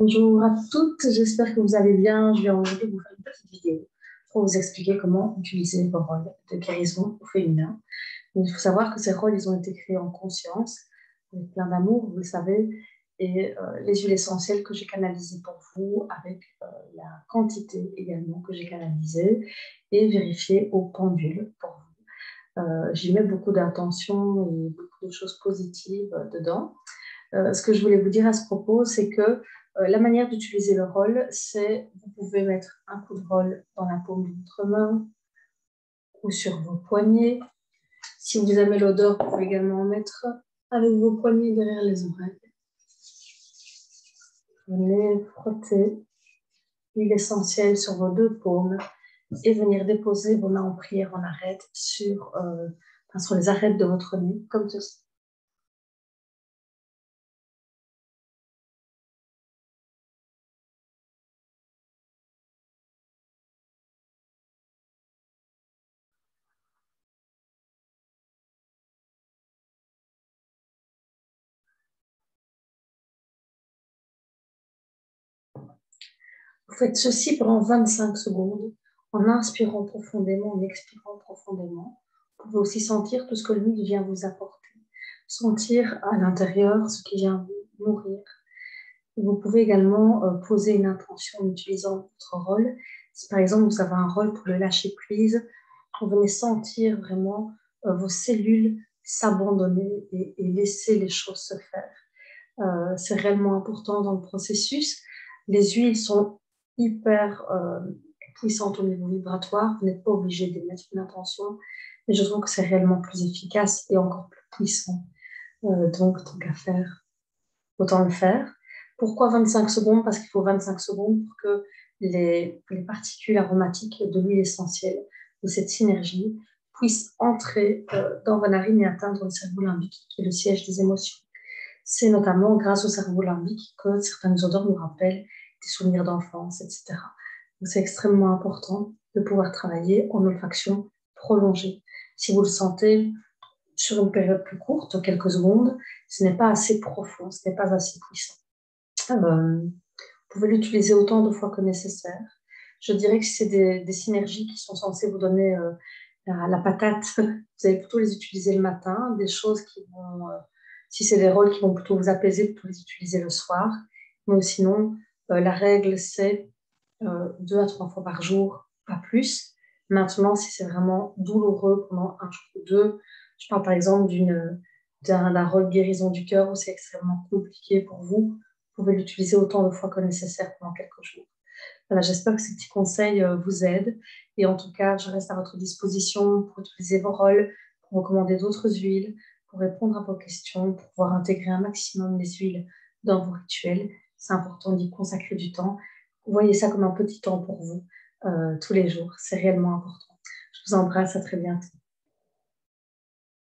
Bonjour à toutes, j'espère que vous allez bien. Je vais aujourd'hui vous faire une petite vidéo pour vous expliquer comment utiliser vos rôles de guérison au féminin. Donc, il faut savoir que ces rôles, ils ont été créés en conscience, avec plein d'amour, vous le savez, et les huiles essentielles que j'ai canalisées pour vous, avec la quantité également que j'ai canalisée, et vérifiée au pendule pour vous. J'y mets beaucoup d'intention et beaucoup de choses positives dedans. Ce que je voulais vous dire à ce propos, c'est que la manière d'utiliser le roll, c'est vous pouvez mettre un coup de roll dans la paume de votre main ou sur vos poignets. Si vous aimez l'odeur, vous pouvez également en mettre avec vos poignets derrière les oreilles. Venez frotter l'huile essentielle sur vos deux paumes et venir déposer vos mains en prière en arête sur les arêtes de votre nez, comme ceci. Vous faites ceci pendant 25 secondes en inspirant profondément, en expirant profondément. Vous pouvez aussi sentir tout ce que l'huile vient vous apporter. Sentir à l'intérieur ce qui vient vous nourrir. Vous pouvez également poser une intention en utilisant votre rôle. Si par exemple vous avez un rôle pour le lâcher prise, vous venez sentir vraiment vos cellules s'abandonner et laisser les choses se faire. C'est réellement important dans le processus. Les huiles sont hyper puissantes au niveau vibratoire. Vous n'êtes pas obligé de mettre une intention, mais je trouve que c'est réellement plus efficace et encore plus puissant. Donc, tant qu'à faire, autant le faire. Pourquoi 25 secondes? Parce qu'il faut 25 secondes pour que les particules aromatiques de l'huile essentielle, de cette synergie, puissent entrer dans vos narines et atteindre le cerveau limbique, qui est le siège des émotions. C'est notamment grâce au cerveau limbique que certaines odeurs nous rappellent des souvenirs d'enfance, etc. Donc, c'est extrêmement important de pouvoir travailler en olfaction prolongée. Si vous le sentez sur une période plus courte, quelques secondes, ce n'est pas assez profond, ce n'est pas assez puissant. Vous pouvez l'utiliser autant de fois que nécessaire. Je dirais que c'est des synergies qui sont censées vous donner la patate. Vous allez plutôt les utiliser le matin, des choses qui vont, si c'est des rôles qui vont plutôt vous apaiser, plutôt les utiliser le soir. Mais sinon, la règle, c'est 2 à 3 fois par jour, pas plus. Maintenant, si c'est vraiment douloureux pendant un jour ou deux, je parle par exemple d'un rôle guérison du cœur où c'est extrêmement compliqué pour vous, vous pouvez l'utiliser autant de fois que nécessaire pendant quelques jours. Voilà, j'espère que ces petits conseils vous aident. Et en tout cas, je reste à votre disposition pour utiliser vos rôles, pour recommander d'autres huiles, pour répondre à vos questions, pour pouvoir intégrer un maximum les huiles dans vos rituels. C'est important d'y consacrer du temps. Vous voyez ça comme un petit temps pour vous tous les jours. C'est réellement important. Je vous embrasse, à très bientôt.